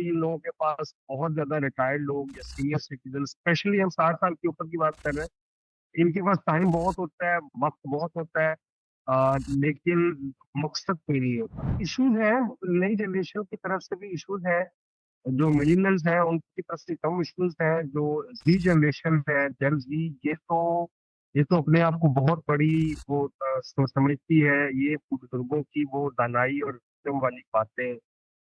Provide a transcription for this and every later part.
कि इन लोगों के पास बहुत ज्यादा रिटायर्ड लोग या सीनियर सिटीजन, स्पेशली हम 60 साल के ऊपर की बात कर रहे हैं, इनके पास टाइम बहुत होता है, वक्त बहुत होता है, लेकिन मकसद कोई नहीं होता। इश्यूज है, नई जनरेशन की तरफ से भी इश्यूज है, जो मिलीनियल्स हैं उनकी तरफ से कम इश्यूज है, जो जी जनरेशन है, जेन जी, ये तो अपने आप को बहुत बड़ी वो समझती है। ये बुजुर्गों की वो दानाई और wisdom वाली बातें,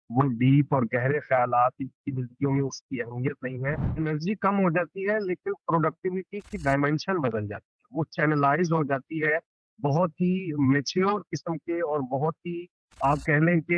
वो डीप और गहरे ख्यालात, इनकी जिंदगियों में उसकी अहमियत नहीं है। एनर्जी कम हो जाती है लेकिन प्रोडक्टिविटी की डायमेंशन बदल जाती है, वो चैनलाइज हो जाती है। बहुत ही मेच्योर किस्म के और बहुत ही, आप कह लें कि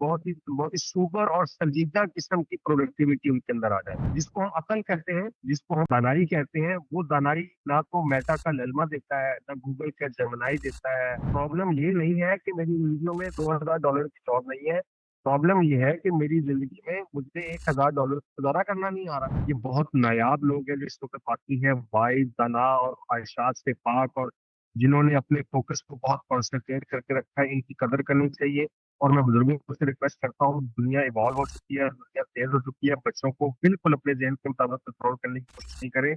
बहुत ही सुपर और संजीदा किस्म की प्रोडक्टिविटी उनके अंदर आ जाए, जिसको हम अकल कहते हैं, जिसको हम दानाई कहते हैं। वो दानाई ना तो मेटा का ललमा देता है, ना गूगल का जेमिनाई देता है। प्रॉब्लम ये नहीं है कि मेरी जिंदगी में $2000 की जॉब नहीं है, प्रॉब्लम ये है कि मेरी जिंदगी में मुझे $1000 गुजारा करना नहीं आ रहा। ये बहुत नायाब लोग हैं जो इस वक्त बाकी हैं, वाइज, दाना और ख्वाहिशात से पाक, और जिन्होंने अपने फोकस को बहुत कॉन्सेंट्रेट करके रखा है, इनकी कदर करनी चाहिए। और मैं बुजुर्गों से रिक्वेस्ट करता हूँ, दुनिया इवॉल्व हो चुकी है, दुनिया तेज हो चुकी है, बच्चों को बिल्कुल अपने जहन के मुताबिक कंट्रोल करने की कोशिश नहीं करें।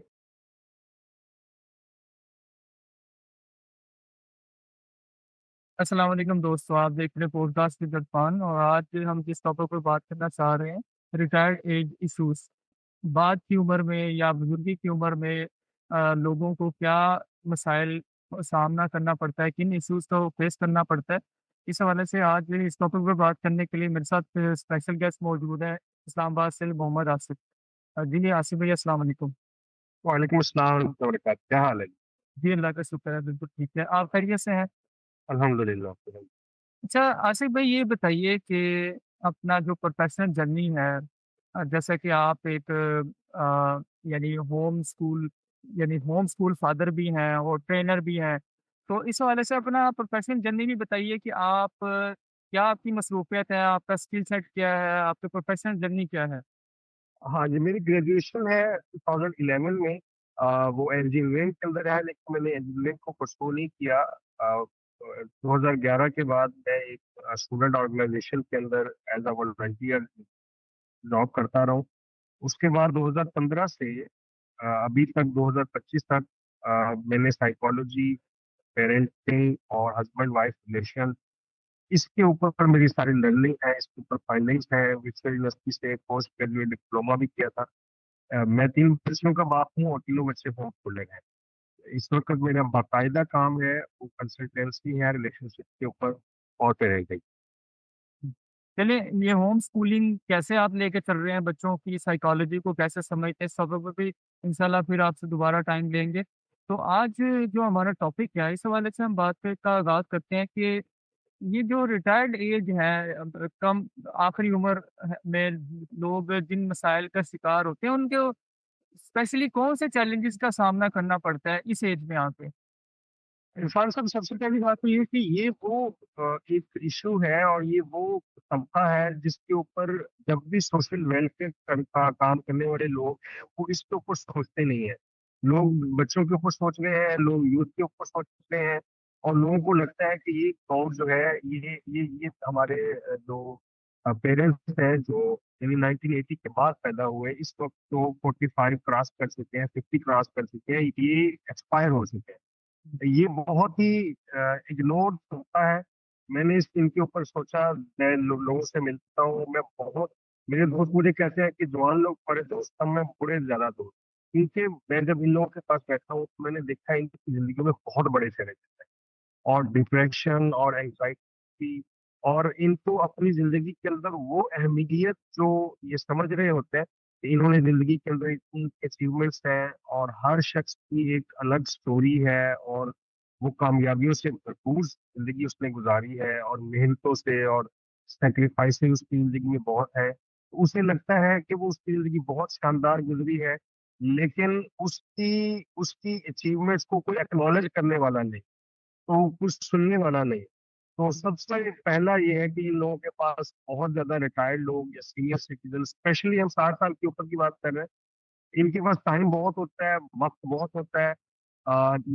अस्सलाम वालेकुम दोस्तों, आप देख रहे हैं पॉडकास्ट विद इरफान। और आज हम जिस टॉपिक पर बात करना चाह रहे हैं, रिटायर्ड एज इश्यूज। बाद की उम्र में या बुजुर्गी की उम्र में लोगों को क्या मसाइल का सामना करना पड़ता है, किन इश्यूज को फेस करना पड़ता है। इस हवाले से आज इस टॉपिक पर बात करने के लिए मेरे साथ स्पेशल गेस्ट मौजूद है, इस्लामाबाद से मोहम्मद आसिफ। जी आसिफ भैया, अस्सलाम वालेकुम। वालेकुम अस्सलाम, क्या हाल है? जी अल्लाह का शुक्र है, बिल्कुल ठीक है। आप खैरियत से हैं? अल्हम्दुलिल्लाह। अच्छा आसिफ भाई, ये बताइए कि अपना जो प्रोफेशनल जर्नी है, जैसा कि आप एक यानी होम स्कूल फादर भी हैं और ट्रेनर भी हैं। तो इस हवाले से अपना प्रोफेशनल जर्नी भी बताइए कि आप क्या आपकी मसरूफियत है, आपका स्किल सेट क्या है, आपकी प्रोफेशनल जर्नी क्या है? हाँ जी, मेरी ग्रेजुएशन है 2011 में। वो इंजीनियरिंग के अंदर है, लेकिन मैंने इंजीनियरिंग को परस्यू नहीं किया। 2011 के बाद मैं एक स्टूडेंट ऑर्गेनाइजेशन के अंदर एज अ वॉलंटियर जॉब करता रहा हूँ। उसके बाद 2015 से अभी तक 2025 तक मैंने साइकोलॉजी, पेरेंटिंग और हस्बैंड वाइफ रिलेशन, इसके ऊपर मेरी सारी लर्निंग है, इसके ऊपर फाइनेंस है। विक्टोरिया यूनिवर्सिटी से पोस्ट ग्रेजुएट डिप्लोमा भी किया था। मैं 3 बच्चों का बाप हूँ और तीनों बच्चे होम स्कूलिंग है। इस वक्त मेरा बाकायदा काम है, वो कंसल्टेंसी है रिलेशनशिप के ऊपर और पेरेंटिंग। चलिए, ये होम स्कूलिंग कैसे आप लेके चल रहे हैं, बच्चों की साइकोलॉजी को कैसे समझते हैं, इस सब पर भी इंशाल्लाह फिर आपसे दोबारा टाइम लेंगे। तो आज जो हमारा टॉपिक है, इस हवाले से हम का आगाज करते हैं कि ये जो रिटायर्ड एज है, कम आखिरी उम्र में लोग जिन मसाइल का शिकार होते हैं, उनके स्पेशली कौन से चैलेंजेस का सामना करना पड़ता है इस एज में आके? इरफान साहब, सबसे पहली बात तो ये कि ये वो एक इशू है और ये वो तबका है जिसके ऊपर जब भी सोशल वेलफेयर का काम करने वाले लोग हैं, वो इसके ऊपर सोचते नहीं है। लोग बच्चों के ऊपर सोच रहे हैं, लोग यूथ के ऊपर सोच रहे हैं, और लोगों को लगता है कि ये कौन जो है, ये हमारे जो पेरेंट्स हैं, जो यानी 1980 के बाद पैदा हुए, इस वक्त तो 45 क्रॉस कर चुके हैं, 50 क्रॉस कर चुके हैं, ये एक्सपायर हो चुके हैं। ये बहुत ही इग्नोर होता है। मैंने इनके ऊपर सोचा, मैं लोगों से मिलता हूँ, मैं बहुत, मेरे दोस्त मुझे कहते हैं कि जवान लोग बड़े दोस्त कम हैं, बूढ़े ज्यादा दोस्त। क्योंकि मैं जब इन लोगों के पास बैठा हूँ तो मैंने देखा है इनकी जिंदगी में बहुत बड़े चैलेंजेस हैं, और डिप्रेशन और एंजाइटी, और इनको अपनी जिंदगी के अंदर वो अहमियत जो ये समझ रहे होते हैं कि इन्होंने जिंदगी के अंदर इतनी अचीवमेंट्स हैं, और हर शख्स की एक अलग स्टोरी है, और वो कामयाबियों से भरपूर जिंदगी उसने गुजारी है, और मेहनतों से और सेक्रीफाइस उसकी जिंदगी में बहुत है। तो उसे लगता है कि वो उसकी जिंदगी बहुत शानदार गुजरी है, लेकिन उसकी उसकी अचीवमेंट्स को कोई एक्नॉलेज करने वाला नहीं, तो कुछ सुनने वाला नहीं। तो सबसे पहला ये है कि इन लोगों के पास बहुत ज्यादा रिटायर्ड लोग या सीनियर सिटीजन, स्पेशली हम 60 साल के ऊपर की बात कर रहे हैं, इनके पास टाइम बहुत होता है, वक्त बहुत होता है,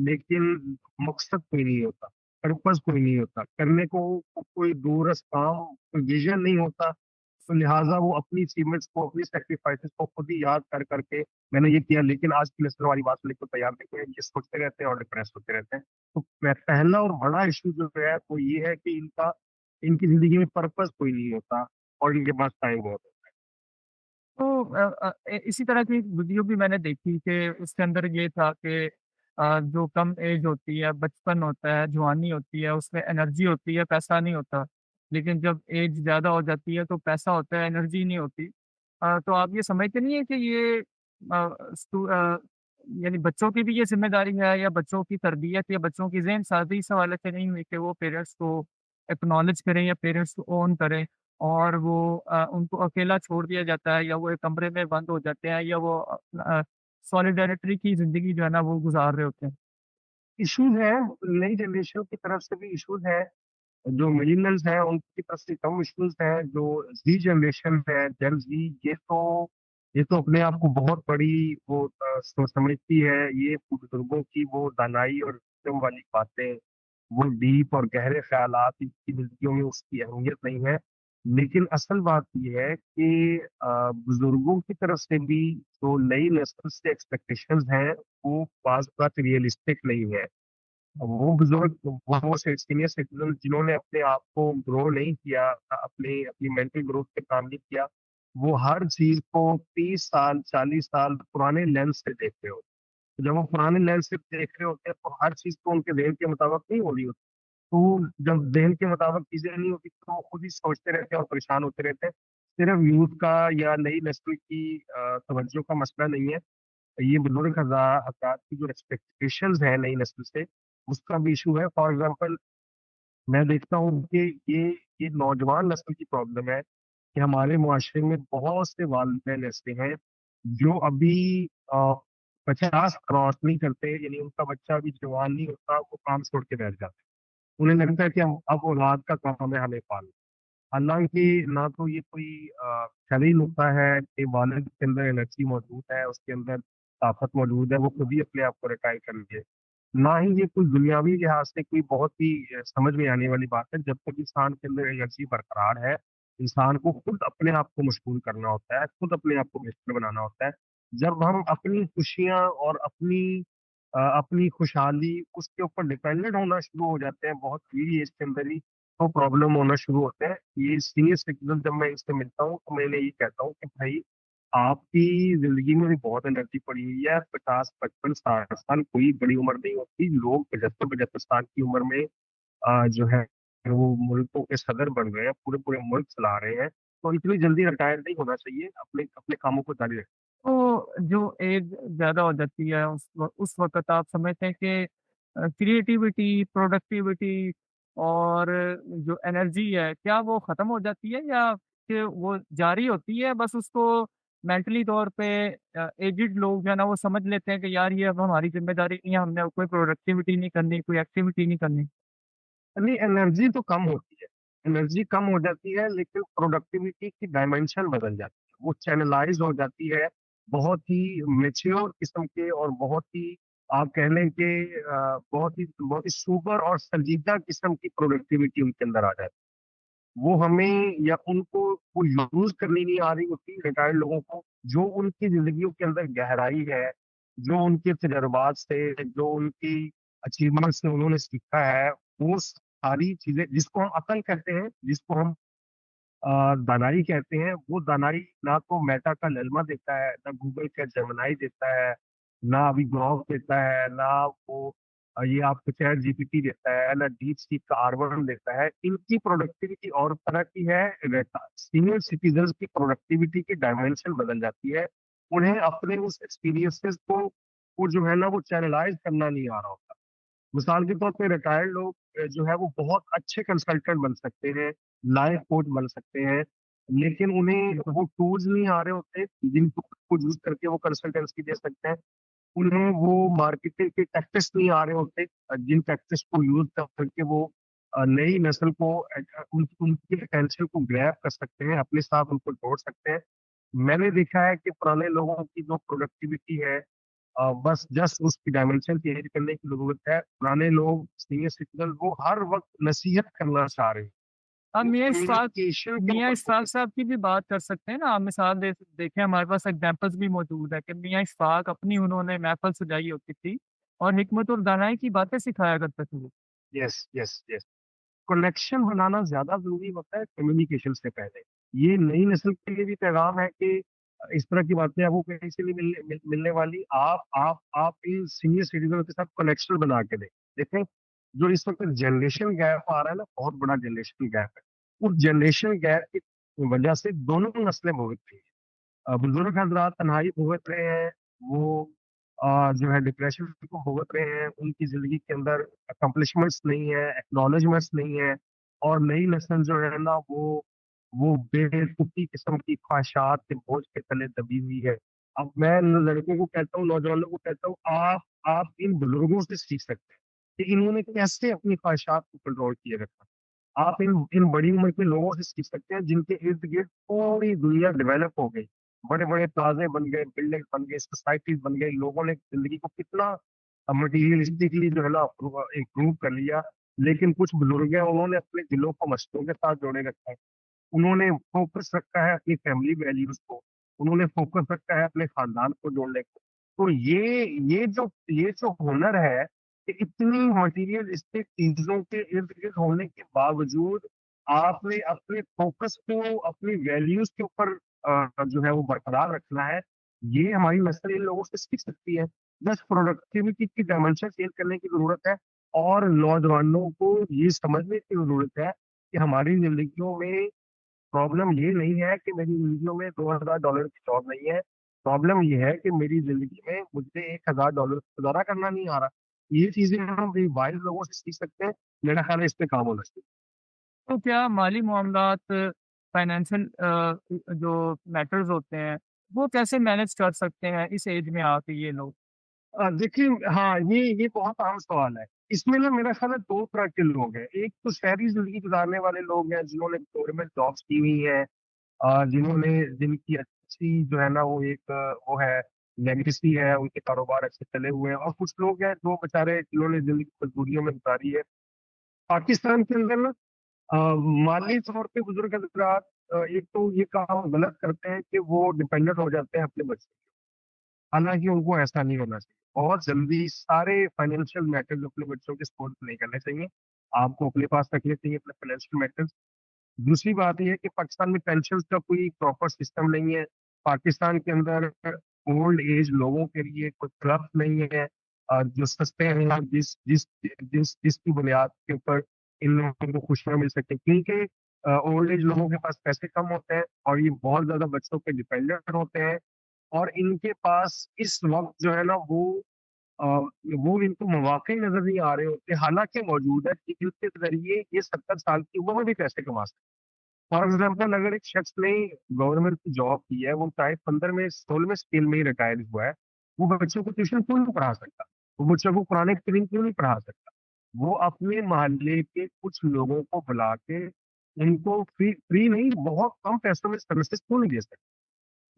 लेकिन मकसद कोई नहीं होता, पर्पस कोई नहीं होता, करने को कोई दूरस काम, कोई विजन नहीं होता। तो लिहाजा वो अपनी अचीवमेंट्स को, अपनी सैक्रिफाइसेस को खुद ही याद कर करके मैंने ये किया, लेकिन आज की नस्ल वाली बात सुनने को तैयार नहीं है, ये सोचते रहते हैं और डिप्रेस होते रहते हैं। तो पहला और बड़ा इशू जो है वो ये है कि इनकी जिंदगी में पर्पस कोई नहीं होता और इनके पास टाइम बहुत होता तो इसी तरह की एक वीडियो भी मैंने देखी कि उसके अंदर ये था कि जो कम एज होती है, बचपन होता है, जवानी होती है, उसमें एनर्जी होती है, पैसा नहीं होता। लेकिन जब एज ज़्यादा हो जाती है तो पैसा होता है, एनर्जी नहीं होती। तो आप ये समझते नहीं है कि ये यानी बच्चों की भी ये ज़िम्मेदारी है या बच्चों की तरबियत या बच्चों की ज़हन-साज़ी इस हवाले से नहीं हुई कि वो पेरेंट्स को एक्नॉलेज करें या पेरेंट्स को ओन करें? और वो उनको अकेला छोड़ दिया जाता है या वो एक कमरे में बंद हो जाते हैं या वो सॉलिडेरिटी की ज़िंदगी जो है ना वो गुज़ार रहे होते हैं। है। इश्यूज है, नई जनरेशन की तरफ से भी इश्यूज है, जो मिलेनियल्स हैं उनकी तरफ से कम इश्यूज हैं, जो जी जनरेशन है, जेन जी, ये तो अपने आप को बहुत बड़ी वो सोच समझती है। ये बुजुर्गों की वो दानाई और wisdom वाली बातें, वो डीप और गहरे ख्यालात इनकी जिंदगियों में उसकी अहमियत नहीं है। लेकिन असल बात ये है कि बुजुर्गों की तरफ से भी जो नई नस्ल से एक्सपेक्टेशंस हैं वो बात बात रियलिस्टिक नहीं है। वो बुजुर्ग, वो सीनियर सिटीजन जिन्होंने अपने आप को ग्रो नहीं किया, अपने अपनी मेंटल ग्रोथ पे काम नहीं किया, वो हर चीज को 30 साल 40 साल पुराने लेंस से देख रहे होते हैं। तो जब वो पुराने लेंस से देख रहे होते हैं तो हर चीज तो उनके जहन के मुताबिक नहीं हो रही होती। तो जब जहन के मुताबिक चीजें नहीं होती तो वो खुद ही सोचते रहते हैं और परेशान होते रहते हैं। सिर्फ यूथ का या नई नस्ल की तवज्जो का मसला नहीं है, ये बुजुर्ग हजरात की जो एक्सपेक्टेशंस है नई नस्ल से, उसका भी इशू है। फॉर एग्जांपल, मैं देखता हूँ कि ये नौजवान नस्ल की प्रॉब्लम है कि हमारे मुआशरे में बहुत से वालिदैन ऐसे हैं जो अभी 50 क्रॉस नहीं करते, यानी उनका बच्चा अभी जवान नहीं होता, वो काम छोड़ के बैठ जाते हैं। उन्हें लगता है कि हम अब औलाद का काम है हमें पालना। हालांकि ना तो ये कोई शरई नुक्ता है कि वालिद के अंदर एनर्जी मौजूद है, उसके अंदर ताकत मौजूद है, वो खुद ही अपने आप को रिटायर कर लिए। ना ही ये कोई दुनियावी लिहाज से कोई बहुत ही समझ में आने वाली बात है। जब तक इंसान के अंदर एनर्जी बरकरार है, इंसान को खुद अपने आप को मशगूल करना होता है, खुद अपने आप को बेहतर बनाना होता है। जब हम अपनी खुशियां और अपनी खुशहाली उसके ऊपर डिपेंडेंट होना शुरू हो जाते हैं बहुत ही एज के अंदर ही, तो प्रॉब्लम होना शुरू होते हैं। ये सीनियर सिटीजन जब मैं इससे मिलता हूँ तो मैं इन्हें ये कहता हूँ कि भाई, आपकी जिंदगी में भी बहुत एनर्जी पड़ी हुई है। 50 55 60 साल कोई बड़ी उम्र नहीं होती। लोग 75 75 साल की उम्र में जो है वो मुल्कों के सदर बन रहे हैं, पूरे पूरे मुल्क चला रहे हैं। तो इतनी जल्दी रिटायर नहीं होना चाहिए, अपने अपने कामों को जारी रखें। तो जो एज ज़्यादा हो जाती है उस वक़्त आप समझते हैं कि क्रिएटिविटी, प्रोडक्टिविटी और जो एनर्जी है, क्या वो ख़त्म हो जाती है या कि वो जारी होती है बस उसको मेंटली तौर पे एज्ड लोग जो है ना वो समझ लेते हैं कि यार ये अब हमारी ज़िम्मेदारी नहीं है, हमने अब कोई प्रोडक्टिविटी नहीं करनी, कोई एक्टिविटी नहीं करनी। नहीं, एनर्जी तो कम होती है, एनर्जी कम हो जाती है, लेकिन प्रोडक्टिविटी की डायमेंशन बदल जाती है, वो चैनलाइज हो जाती है। बहुत ही मेच्योर किस्म के और बहुत ही, आप कह लें कि बहुत ही सुपर और संजीदा किस्म की प्रोडक्टिविटी उनके अंदर आ जाती है। वो हमें या उनको वो यूज करनी नहीं आ रही होती रिटायर्ड लोगों को। जो उनकी जिंदगियों के अंदर गहराई है, जो उनके तजर्बात से, जो उनकी अचीवमेंट से उन्होंने सीखा है, वो सारी चीजें जिसको हम अकल कहते हैं, जिसको हम दानाई कहते हैं, वो दानाई ना तो मेटा का ललमा देता है, ना गूगल का जेमिनाई देता है, ना अभी ग्रॉक देता है, ना वो ये आपको चैट जीपीटी देता है, ना डीप सीक का आर1 देता है। इनकी प्रोडक्टिविटी और तरह की है। सीनियर सिटीजन की प्रोडक्टिविटी की डायमेंशन बदल जाती है। उन्हें अपने उस एक्सपीरियंसेस को जो है ना वो चैनलाइज करना नहीं आ रहा होता। मिसाल के तौर पे रिटायर्ड लोग जो है वो बहुत अच्छे कंसल्टेंट बन सकते हैं, लाइफ कोच बन सकते हैं, लेकिन उन्हें वो टूल्स नहीं आ रहे होते जिनको को यूज करके वो कंसल्टेंसी दे सकते हैं। उन्हें वो मार्केटिंग के टैक्टिक्स नहीं आ रहे होते जिन टैक्टिक्स को यूज कर करके वो नई नस्ल को उनकी पोटेंशियल को ग्रैब कर सकते हैं, अपने साथ उनको जोड़ सकते हैं। मैंने देखा है कि पुराने लोगों की जो प्रोडक्टिविटी है, बस जस्ट उसकी डायमेंशन चेंज करने की जरूरत है। पुराने लोग सीनियर सिटीजन वो हर वक्त नसीहत करना चाह रहे हैं, आप वो कम्युनिकेशन के मियाँ ऊपर इशफ़ाक फ़ोकस। साहब की भी बात कर सकते हैं ना, आप मिसाल देखें हमारे पास एग्ज़ाम्पल्स भी मौजूद है कि मियाँ इशफ़ाक अपनी उन्होंने महफ़िल सजाई होती थी और हिकमत और दानाई की बातें सिखाया करते थे वो। Yes, yes, yes. कनेक्शन बनाना ज़्यादा ज़रूरी होता है कम्युनिकेशन से पहले। ये नई नस्ल के लिए भी पैगाम है कि इस तरह की बातें आपको कहीं से नहीं मिलने वाली। आप इन सीनियर सिटीज़न के साथ कनेक्शन बना के दें। देखें, जो इस वक़्त जनरेशन गैप आ रहा है ना, बहुत बड़ा जनरेशन गैप है। उस जनरेशन गैप की वजह से दोनों नस्लें भुगत रही हैं। बुजुर्ग हज़रात तन्हाई भुगत रहे हैं, वो जो है डिप्रेशन को भुगत रहे हैं, उनकी ज़िंदगी के अंदर अकम्प्लिशमेंट्स नहीं है, एक्नॉलेजमेंट्स नहीं है, और नई नस्ल जो है ना वो बेतुकी किस्म की ख्वाहिशात के बोझ के तले दबी हुई है। अब मैं लड़कों को कहता हूँ, नौजवानों को कहता हूँ, आप इन बुजुर्गों से सीख सकते हैं कि इन्होंने कैसे अपनी ख्वाहिशात को कंट्रोल किए रखा। आप इन बड़ी उम्र के लोगों से सीख सकते हैं जिनके इर्द-गिर्द पूरी दुनिया डेवलप हो गई। बड़े-बड़े प्लाज़े बन गए, बिल्डिंग बन गए, सोसाइटीज़ बन गई, लोगों ने ज़िंदगी को कितना मटीरियलिस्टिकली जो है ना इम्प्रूव कर लिया। लेकिन कुछ बुजुर्ग हैं, उन्होंने अपने दिलों को मस्जिदों के साथ जोड़े रखा है। उन्होंने फ़ोकस रखा है अपनी फैमिली वैल्यूज़ को, उन्होंने फ़ोकस रखा है अपने ख़ानदान को जोड़ने को। तो ये जो हुनर है कि इतनी मटीरियलिस्टिक चीज़ों के इर्द-गिर्द होने के बावजूद आपने अपने फ़ोकस को अपनी वैल्यूज़ के ऊपर जो है वो बरकरार रखना है। ये हमारी नस्ल इन लोगों से सीख सकती है। बस प्रोडक्टिविटी की डायमेंशन चेंज करने की ज़रूरत है, और नौजवानों को ये समझने की ज़रूरत है कि हमारी ज़िंदगियों में प्रॉब्लम ये नहीं है कि मेरी ज़िंदगियों में $2000 की जॉब नहीं है। प्रॉब्लम ये है कि मेरी ज़िंदगी में मुझे $1000 गुज़ारा करना नहीं आ रहा। ये चीज़ें हम भी वाइज़ लोगों से सीख सकते हैं। मेरा ख़्याल है इस पे काम होना चाहिए। तो क्या माली मामलात, फाइनेंशियल जो मैटर्स होते हैं, वो कैसे मैनेज कर सकते हैं इस एज में आके ये लोग? देखिए, हाँ, ये बहुत अहम सवाल है। इसमें ना मेरा ख़्याल है 2 तरह के लोग हैं। एक तो शहरी ज़िंदगी गुज़ारने वाले लोग हैं जिन्होंने गवर्नमेंट जॉब्स की हुई हैं, जिन्होंने जिनकी अच्छी जो है ना वो एक वो है लेगेसी है, उनके कारोबार अच्छे चले हुए हैं, और कुछ लोग हैं जो बेचारे जिन्होंने ज़िंदगी मजबूरियों में गुज़ारी है। पाकिस्तान के अंदर ना अ, माली तौर पे बुज़ुर्ग हज़रात एक तो ये काम गलत करते हैं कि वो डिपेंडेंट हो जाते हैं अपने बच्चों पे। हालाँकि उनको ऐसा नहीं होना चाहिए। बहुत जल्दी सारे फाइनेंशियल मैटर्स अपने बच्चों के स्पोर्ट नहीं करने चाहिए। आपको अपने पास रखने चाहिए अपने फाइनेंशियल मैटर्स। दूसरी बात ये है कि पाकिस्तान में पेंशन्स का कोई प्रॉपर सिस्टम नहीं है। पाकिस्तान के अंदर ओल्ड एज लोगों के लिए कोई क्लब नहीं है जो सस्ते हैं, जिसकी बुनियाद के ऊपर इन लोगों को खुशियाँ मिल सकें। क्योंकि ओल्ड एज लोगों के पास पैसे कम होते हैं और ये बहुत ज़्यादा बच्चों पे डिपेंडेंट होते हैं, और इनके पास इस वक़्त जो है ना अ, वो इनको मौक़े नज़र नहीं आ रहे होते। हालाँकि मौजूद है कि जिनके ज़रिए ये 70 साल की उम्र में भी पैसे कमा सकते हैं। फॉर एग्ज़ाम्पल, अगर एक शख्स ने गवर्नमेंट की जॉब की है, वो चाहे 15वें 16वें स्केल में ही रिटायर हुआ है, वो बच्चों को ट्यूशन क्यों नहीं पढ़ा सकता? वो बच्चों को कुरान करीम क्यों नहीं पढ़ा सकता? वो अपने मोहल्ले के कुछ लोगों को बुला के उनको फ्री फ्री नहीं, बहुत कम पैसों में सर्विसेज़ क्यों नहीं दे सकता?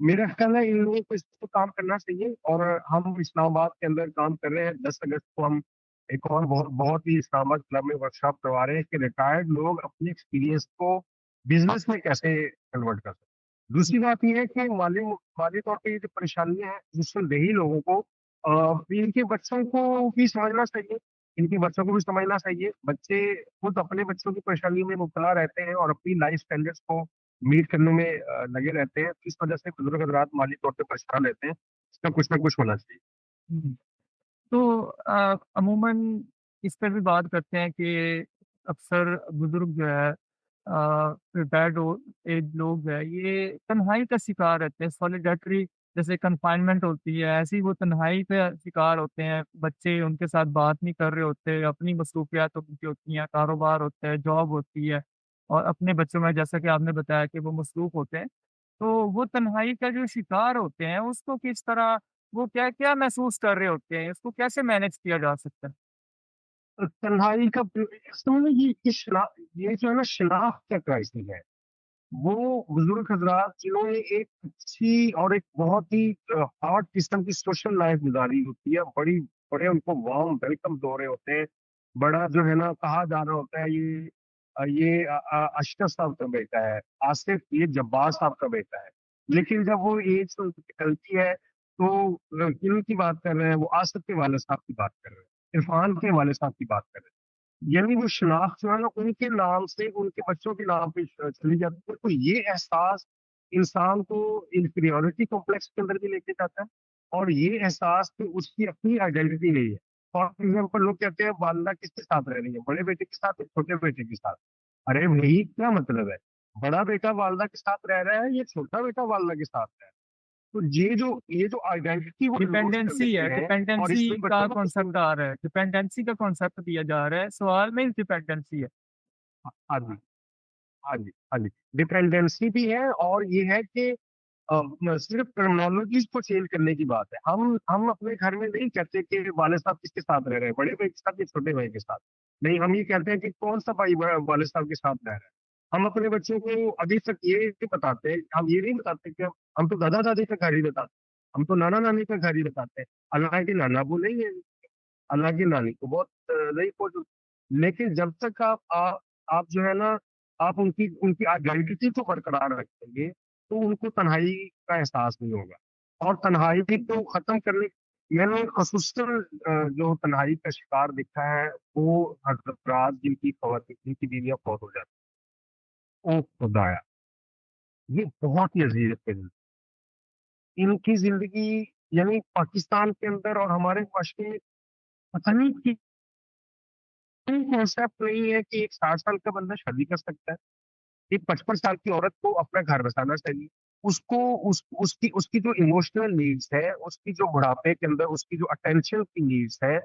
मेरा ख्याल है इन लोगों को इस पे काम करना चाहिए, और हम इस्लामाबाद के अंदर काम कर रहे हैं। 10 अगस्त को हम एक और बहुत बहुत ही इस्लामाबाद क्लब में वर्कशॉप करवा रहे हैं कि रिटायर्ड लोग अपने एक्सपीरियंस को बिज़नेस में कैसे कन्वर्ट कर सकते हैं। दूसरी बात ये है कि माली माली तौर पे ये जो परेशानियाँ हैं, निस्संदेही लोगों को इनके बच्चों को भी समझना चाहिए। इनके बच्चों को भी समझना चाहिए। बच्चे खुद अपने बच्चों की परेशानियों में मुब्तला रहते हैं और अपनी लाइफ स्टैंडर्ड्स को मीट करने में लगे रहते हैं। इस वजह से बुजुर्ग हज़रात माली तौर पे परेशान रहते हैं। इसका कुछ ना कुछ होना चाहिए। हुँ। तो अमूमन इस पर भी बात करते हैं कि अक्सर बुज़ुर्ग जो है रिटायर्ड एज लोग जो है, ये तन्हाई का शिकार रहते हैं, सॉलिडेटरी जैसे कन्फाइनमेंट होती है, ऐसे ही वो तन्हाई का शिकार होते हैं। बच्चे उनके साथ बात नहीं कर रहे होते, अपनी मसरूफ़ियात उनकी होती हैं, कारोबार होता है, जॉब होती है और अपने बच्चों में जैसा कि आपने बताया कि वो मसरूफ़ होते हैं। तो वो तन्हाई का जो शिकार होते हैं, उसको किस तरह वो क्या-क्या महसूस कर रहे होते हैं? इसको कैसे मैनेज किया जा सकता है? तन्हाई का असल में ये जो है ना शिनाख्त का क्राइसिस है। वो बुजुर्ग हज़रात जिन्होंने एक अच्छी और एक बहुत ही हार्ड किस्म की सोशल लाइफ गुज़ारी होती है, बड़े उनको वार्म वेलकम हो रहे होते हैं। बड़ा जो है ना कहा जा रहा होता है, ये ये अशरफ साहब का बेटा है, आसिफ ये जब्बार साहब का बेटा है। लेकिन जब वो एज निकलती है तो किन की बात कर रहे हैं, वो आसिफ के वाले साहब की बात कर रहे हैं, इरफान के वाले साहब की बात कर रहे हैं। यानी वो शनाख्त जो है ना उनके नाम से, उनके बच्चों के नाम पे चली जाती है। तो ये एहसास इंसान को इंफीरियोरिटी कॉम्प्लेक्स के अंदर भी लेके जाता है, और ये एहसास कि उसकी अपनी आइडेंटिटी नहीं है। फॉर एग्जाम्पल लोग कहते हैं वालदा किसके साथ रह रही है, बड़े बेटे के साथ या छोटे बेटे के साथ। अरे भाई क्या मतलब है, बड़ा बेटा वालदा के साथ रह रहा है, ये छोटा बेटा वालदा के साथ रह रहा है। तो ये जो आइडेंटिटी वो लूज कर डिपेंडेंसी है, लेते हैं, और डिपेंडेंसी इसमें का बच्चों को कॉन्सेप्ट आ रहा है, डिपेंडेंसी का कॉन्सेप्ट दिया जा रहा है, सवाल में डिपेंडेंसी है। हाँ जी, हाँ जी, हाँ जी, डिपेंडेंसी भी है, और ये है कि सिर्फ टर्मिनोलॉजी को चेंज करने की बात है। हम अपने घर में नहीं कहते कि वाले साहब किसके साथ रह रहे हैं, बड़े भाई के साथ या छोटे भाई के साथ। नहीं, हम ये कहते हैं कि कौन सा भाई वाले साहब के साथ रह रहा है। हम अपने बच्चों को अभी तक ये नहीं बताते, हम ये नहीं बताते कि हम तो दादा दादी का घर ही बताते, हम तो नाना नानी का घर ही बताते हैं। हालांकि नाना बोलेंगे, हालांकि नानी को बहुत नहीं पहुंच। लेकिन जब तक आप जो है ना, आप उनकी उनकी आइडेंटिटी को बरकरार रखेंगे तो उनको तन्हाई का एहसास नहीं होगा। और तन्हाई को खत्म करने, मैंने खसूसन जो तन्हाई का शिकार देखा है वो हजरात जिनकी खवातीन जिनकी बीवियां फौत हो जाती हैं। ओ खुदाया, ये बहुत ही अजीज है इनकी जिंदगी। यानी पाकिस्तान के अंदर और हमारे माशरे में पता नहीं कॉन्सेप्ट नहीं है कि एक 60 साल का बंदा शादी कर सकता है। एक 55 साल की औरत को अपना घर बसाना चाहिए। उसको उसकी जो इमोशनल नीड्स है, उसकी जो बुढ़ापे के अंदर उसकी जो अटेंशन की नीड्स है,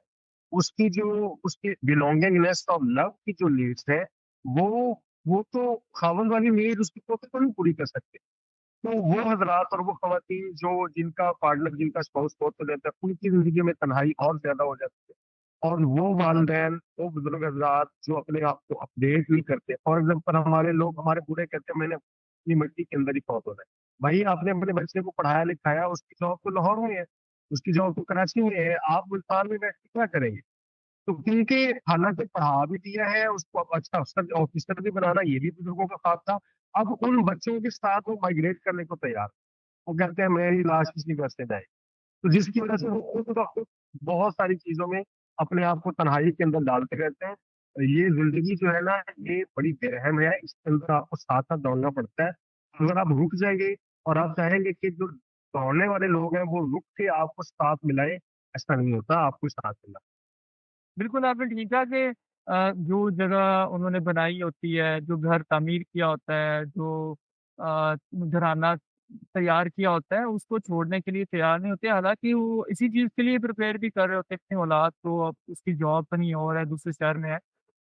उसकी जो उसकी बिलोंगिंगनेस और लव की जो नीड्स है, वो वो तो खावंद वाली नीड उसकी तो नहीं पूरी कर सकते। तो वो हजरात और वो खवातीन जो जिनका पार्टनर, जिनका स्पाउस बहुत हो जाता है, उनकी जिंदगी में तन्हाई और ज्यादा हो जाती है। और वो वालदैन, वो बुजुर्ग हजरात जो अपने आप को अपडेट नहीं करते। फॉर एग्जाम्पल हमारे लोग, हमारे बूढ़े कहते हैं मैंने अपनी मिट्टी के अंदर ही फौत होना है। भाई आपने अपने बच्चे को पढ़ाया लिखाया, उसकी जॉब तो लाहौर में है, उसकी जॉब तो कराची में है, आप मुल्तान में बैठ के क्या करेंगे? तो क्योंकि हालांकि पढ़ा भी दिया है उसको, अब अच्छा अफसर ऑफिसर भी बनाना ये भी बुजुर्गों का ख्वाब था। अब उन बच्चों के साथ वो माइग्रेट करने को तैयार, वो कहते हैं मेरी लाश किसी घर से जाए। तो जिसकी वजह से वो खुद ब खुद बहुत सारी चीजों में अपने आप को तन्हाई के अंदर डालते रहते हैं। ये जिंदगी जो है ना, ये बड़ी बेरहम है, इसके अंदर आपको साथ साथ दौड़ना पड़ता है। अगर आप रुक जाएंगे और आप चाहेंगे कि जो दौड़ने वाले लोग हैं वो रुक के आपको साथ मिलाए, ऐसा नहीं होता, आपको साथ मिला। बिल्कुल आपने ठीक कहा कि जो जगह उन्होंने बनाई होती है, जो घर तामीर किया होता है, जो घराना तैयार किया होता है, उसको छोड़ने के लिए तैयार नहीं होते। हालांकि वो इसी चीज़ के लिए प्रिपेयर भी कर रहे होते हैं अपनी औलाद को। अब उसकी जॉब कहीं और है, दूसरे शहर में है,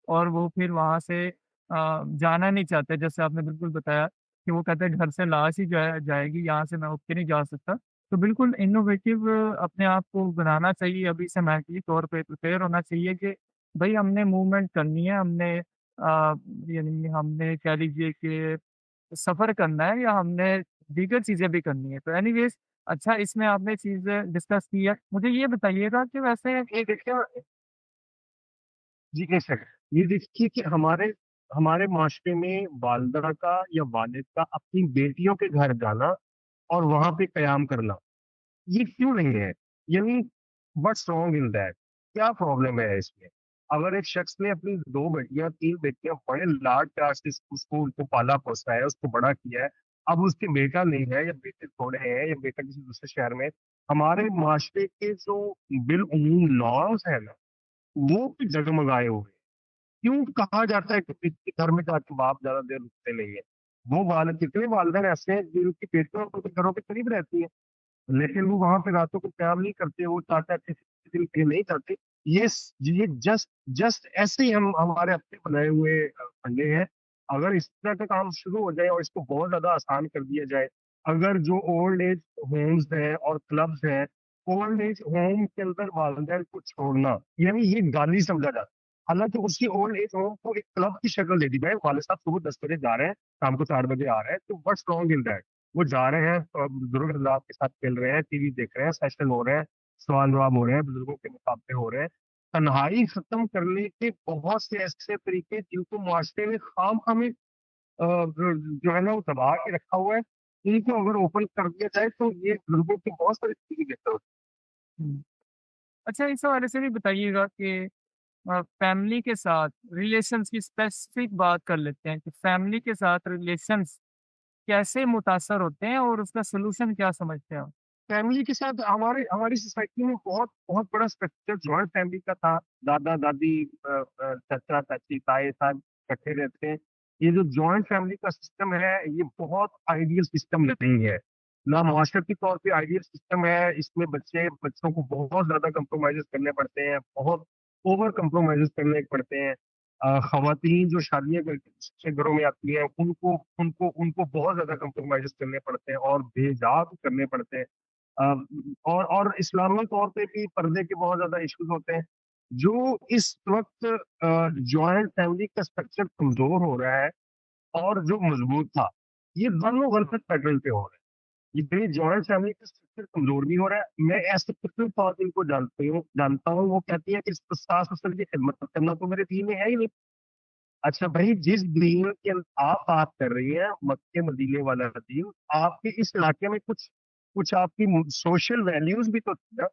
और वो फिर वहां से जाना नहीं चाहते। जैसे आपने बिल्कुल बताया कि वो कहते हैं घर से लाश ही जाएगी, यहाँ से मैं उठ के नहीं जा सकता। तो बिल्कुल इनोवेटिव अपने आप को बनाना चाहिए, अभी से मैंटली तौर पे प्रिपेयर होना चाहिए कि भाई हमने मूवमेंट करनी है, हमने यानी हमने कह लीजिए कि सफर करना है, या हमने दीगर चीजें भी करनी है। तो एनीवेज, अच्छा, इसमें आपने चीजें डिस्कस की है। मुझे ये बताइएगा कि वैसे ये देखिए, जी एक सेकंड, ये देखिए कि हमारे हमारे माशरे में वालदा का या वालिद का अपनी बेटियों के घर जाना और वहां पे कयाम करना, ये क्यों नहीं है? यानी व्हाट्स रॉन्ग इन दैट? क्या प्रॉब्लम है इसमें? अगर एक शख्स ने अपनी 2 बेटियां 3 बेटियां बड़े लाड प्यार से उसको उनको पाला पोसा है, उसको बड़ा किया है, अब उसके बेटा नहीं है या बेटे थोड़े हैं या बेटा किसी दूसरे शहर में, हमारे माशरे के जो बिल उमूम नॉर्म्स है ना, वो भी जगमगाए हुए हैं। क्यों कहा जाता है कि किसी घर में जाके बाप ज्यादा देर रुकते नहीं है? वो वाल कितने वालदेन ऐसे हैं जिनकी बेटियों उनके घरों के करीब रहती है, लेकिन वो वहां पे रातों को क्या नहीं करते, वो चाचा किसी दिन के नहीं करते। ये जस्ट जस्ट ऐसे ही हम हमारे अपने बनाए हुए फंडे हैं। अगर इस तरह का काम शुरू हो जाए और इसको बहुत ज्यादा आसान कर दिया जाए, अगर जो ओल्ड एज होम्स हैं और क्लब्स हैं, ओल्ड एज होम के अंदर वालदेन को छोड़ना यानी ये गाली समझा जाता है। हालांकि उसकी ओल्ड एज होम को एक क्लब की शक्ल दे दी भाई, वाले साहब सुबह 10 बजे जा रहे हैं, शाम को 4 बजे आ रहे हैं, तो व्हाट्स रॉन्ग इन दैट? वो जा रहे हैं बुजुर्ग हजरात के साथ खेल रहे हैं, टीवी देख रहे हैं, सेशन हो रहे हैं, सवाल जवाब हो रहे हैं, बुजुर्गों के मुकाबले हो रहे हैं, तन्हाई खत्म करने के बहुत से ऐसे तरीके जिनको मुआशरे में खाम हमें जो है ना वो दबा के रखा हुआ है, इनको अगर ओपन कर दिया जाए तो ये लोगों की बहुत सारी चीजें बेहतर हो। हुँ। अच्छा इस हवाले से भी बताइएगा कि फैमिली के साथ रिलेशंस की स्पेसिफिक बात कर लेते हैं कि फैमिली के साथ रिलेशंस कैसे मुतासर होते हैं और उसका सॉल्यूशन क्या समझते हैं आप? फैमिली के साथ हमारे हमारी सोसाइटी में बहुत बहुत बड़ा स्ट्रक्चर जॉइंट फैमिली का था। दादा दादी, चाचा चाची, ताए साब इकट्ठे रहते हैं। ये जो जॉइंट फैमिली का सिस्टम है ये बहुत आइडियल सिस्टम नहीं है, ना माशरती तौर पे आइडियल सिस्टम है। इसमें बच्चों को बहुत ज्यादा कंप्रोमाइजेस करने पड़ते हैं, बहुत ओवर कंप्रोमाइजेस करने पड़ते हैं। खवातीन जो शादियां करके दूसरे घरों में आती हैं उनको उनको उनको बहुत ज्यादा कंप्रोमाइजेस करने पड़ते हैं और बेजाब करने पड़ते हैं। और इस्लामी तौर पे भी पर्दे के बहुत ज्यादा इश्यूज होते हैं। जो इस वक्त जॉइंट फैमिली का स्ट्रक्चर कमजोर हो रहा है और जो मजबूत था, ये दोनों गलत पैटर्न पे हो रहे हैं। ये मेरी जॉइंट फैमिली का स्ट्रक्चर कमजोर भी हो रहा है। मैं ऐसे कितने खातून को जानता हूँ वो कहती है कि सास ससुर की खिदमत करना तो मेरे दीन में है ही नहीं। अच्छा भाई, जिस दीन की आप बात कर रही हैं, मक्के मदीने वाला दीन, आपके इस इलाके में कुछ कुछ आपकी सोशल वैल्यूज भी तो थी ना।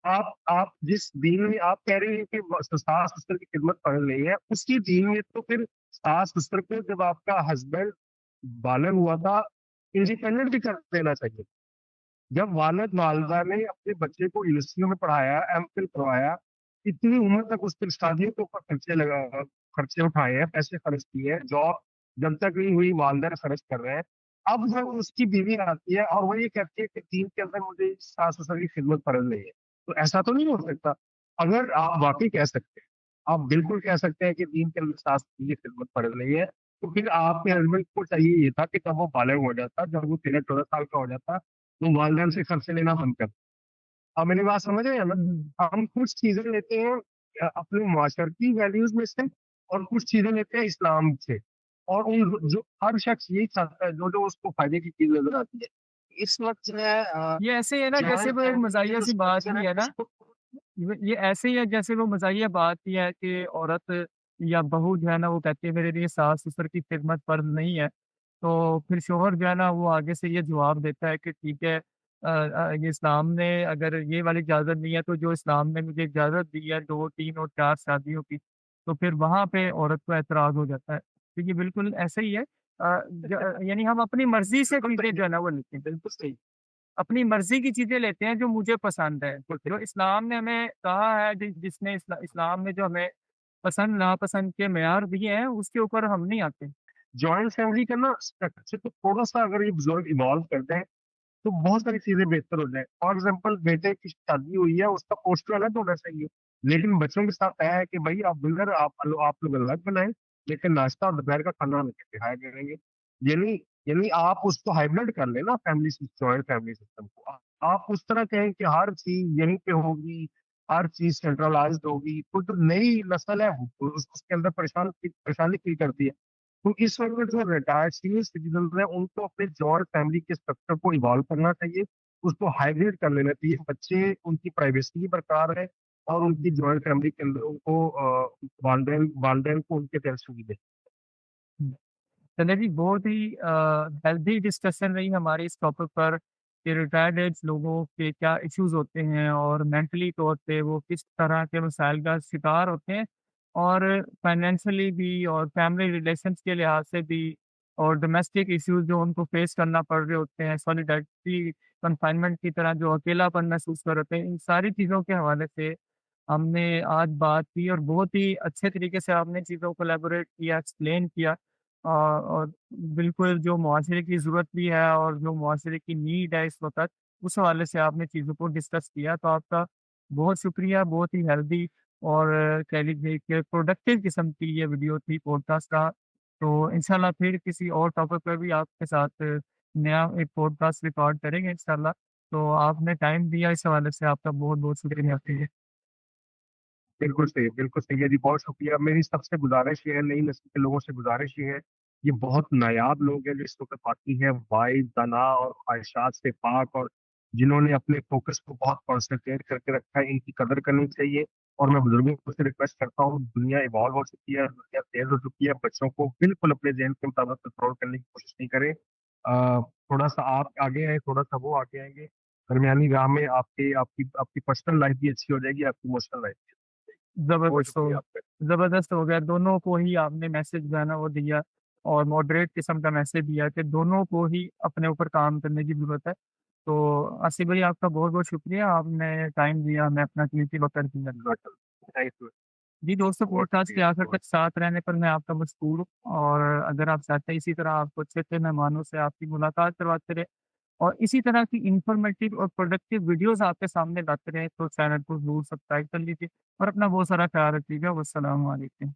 आप जिस दीन में आप कह रही हैं कि सास ससुर की खिदमत पढ़ रही है, उसी दीन में तो फिर सास ससुर को जब आपका हस्बैंड बालग हुआ था, इंडिपेंडेंट भी कर देना चाहिए। जब वालिद वालिदा ने अपने बच्चे को यूनिवर्सिटियों में पढ़ाया, एमफिल करवाया, इतनी उम्र तक उसकी शादियों के ऊपर खर्चे उठाए हैं, पैसे खर्च किए हैं, जॉब जब तक नहीं हुई वालिदा ने खर्च कर रहे हैं। अब जब उसकी बीवी आती है और वो ये कहती है कि दीन के अंदर मुझे सास ससुर की खिदमत फर्ज नहीं है, तो ऐसा तो नहीं हो सकता। अगर आप वाकई कह सकते हैं, आप बिल्कुल कह सकते हैं कि दीन के अंदर सास ससुर की खिदमत फर्ज नहीं है, तो फिर आपके हस्बैंड को चाहिए ये था कि जब वो बालग हो जाता, जब वो 13-14 साल का हो जाता, तो वालिदैन से खर्चे लेना बंद कर। आप मेरी बात समझ रहे हैं ना? हुँ, हम कुछ चीजें लेते हैं अपने माशरती वैल्यूज में से, और कुछ चीजें लेते हैं इस्लाम से। और उन जो हर शख्स यही चाहता है जो जो उसको फायदे की चीज नजर आती है। इस वक्त जो है ये ऐसे ही है ना जैसे जॉइंट वो एक फैमिली के मज़ाहिया जो सी बात स्ट्रक्चर है भी है ना, उसको। ये ऐसे ही है जैसे वो मज़ाहिया बात ही है कि औरत या बहू जो है ना वो कहती है मेरे लिए सास-ससुर की खिदमत फ़र्ज़ नहीं है। तो फिर शौहर जो है ना वो आगे से ये जवाब देता है कि ठीक है ये इस्लाम ने अगर ये वाली इजाज़त दी है तो जो इस्लाम ने मुझे इजाज़त दी है 2, 3 और 4 शादियों की, तो फिर वहाँ पे औरत को ऐतराज़ हो जाता है। तो ये बिल्कुल ऐसे ही है यानी हम अपनी मर्ज़ी से बिल्कुल चीज़ें सही, जो है ना वो लेते हैं। बिल्कुल सही, अपनी मर्ज़ी की चीज़ें लेते हैं जो मुझे पसंद है। बिल्कुल जो सही। इस्लाम ने हमें कहा है जिसने इस्लाम ने जो हमें पसंद-नापसंद के मेयार दिए हैं उसके ऊपर हम नहीं आते। जॉइंट फैमिली का ना स्ट्रक्चर को थोड़ा सा अगर ये बुजुर्ग इवॉल्व करते हैं तो बहुत सारी चीजें बेहतर हो जाए। फॉर एग्जाम्पल, बेटे की शादी हुई है, उसका पोस्टर अलग होना चाहिए, लेकिन बच्चों के साथ तय है कि भाई आप डिनर आप लोग अलग बनाएं, लेकिन नाश्ता और दोपहर का खाना हम इकट्ठे खाया करेंगे। यानी यानी आप उसको हाइब्रिड कर लेना, फैमिली जॉइंट फैमिली सिस्टम को। आप उस तरह कहें कि हर चीज यहीं पे होगी, हर चीज सेंट्रलाइज्ड होगी, तो जो नई नस्ल है उसके अंदर परेशानी फील करती है। तो इस वक्त में जो रिटायर्ड सीनियर सिटीजन है उनको अपने जॉइंट फैमिली के स्ट्रक्चर को इवॉल्व करना चाहिए, उसको हाइब्रिड कर लेना चाहिए। बच्चे उनकी प्राइवेसी भी बरकरार है और उनकी जॉइंट फैमिली के अंदर उनको वालदेन वालदेन को उनके तरफ भी दे। हुँ। चलिए जी, बहुत ही हेल्दी डिस्कशन रही हमारी इस टॉपिक पर कि रिटायर्ड एज लोगों के क्या इश्यूज़ होते हैं और मेंटली तौर पे वो किस तरह के मसाइल का शिकार होते हैं और फाइनेंशियली भी और फैमिली रिलेशंस के लिहाज से भी और डोमेस्टिक इश्यूज़ जो उनको फेस करना पड़ रहे होते हैं, सॉलिडेरिटी कन्फाइनमेंट की तरह जो अकेलापन महसूस कर रहे होते हैं, इन सारी चीज़ों के हवाले से हमने आज बात की और बहुत ही अच्छे तरीके से आपने चीज़ों को इलैबोरेट किया, एक्सप्लेन किया। और बिल्कुल जो मुआशरे की ज़रूरत भी है और जो मुआशरे की नीड है इस वक़्त, उस हवाले से आपने चीज़ों को डिस्कस किया। तो आपका बहुत शुक्रिया, बहुत ही हेल्दी और कह लीजिए कि प्रोडक्टिव किस्म की ये वीडियो थी, पॉडकास्ट रहा। तो इंशाल्लाह फिर किसी और टॉपिक पे भी आपके साथ नया एक पॉडकास्ट रिकॉर्ड करेंगे इंशाल्लाह। तो आपने टाइम दिया इस हवाले से आपका बहुत-बहुत शुक्रिया। बिल्कुल सही है जी, बहुत शुक्रिया। मेरी सबसे गुजारिश ये है, नई नस्ल के लोगों से गुजारिश ये है, ये बहुत नायाब लोग हैं जो इस वक्त बाकी हैं, वाइज दाना और ख्वाहिशात से पाक और जिन्होंने अपने फ़ोकस को बहुत कॉन्संट्रेट करके रखा है, इनकी कदर करनी चाहिए। और मैं बुजुर्गों से रिक्वेस्ट करता हूँ, दुनिया इवॉल्व हो चुकी है, दुनिया तेज़ हो चुकी है, बच्चों को बिल्कुल अपने ज़हन के मुताबिक कंट्रोल करने की कोशिश नहीं करें। थोड़ा-सा आप आगे आएँ, थोड़ा-सा वो आगे आएँगे, दरमियानी राह में आपकी आपकी पर्सनल लाइफ़ भी अच्छी हो जाएगी, आपकी इमोशनल लाइफ़ भी। बहुत ज़बरदस्त शुक्रिया हो आपका। ज़बरदस्त हो गया, दोनों को ही आपने मैसेज जो है ना वो दिया और मॉडरेट किस्म का मैसेज दिया कि दोनों को ही अपने ऊपर काम करने की ज़रूरत है। तो आसिफ भाई आपका बहुत-बहुत शुक्रिया, आपने टाइम दिया, हमें अपना कीमती वक़्त दिया। Thank you. जी दोस्तों, बहुत पॉडकास्ट के शुक्रिया, आखिर बहुत तक साथ रहने पर मैं आपका मशकूर हूँ और अगर आप चाहते हैं इसी तरह आपको अच्छे-अच्छे मेहमानों से आपकी मुलाकात करवाते रहें और इसी तरह की इन्फॉर्मेटिव और प्रोडक्टिव वीडियोज़ आपके सामने लाते रहें, तो चैनल को ज़रूर सब्सक्राइब कर लीजिए और अपना बहुत सारा ख्याल रखिएगा। वस्सलाम वालेकुम।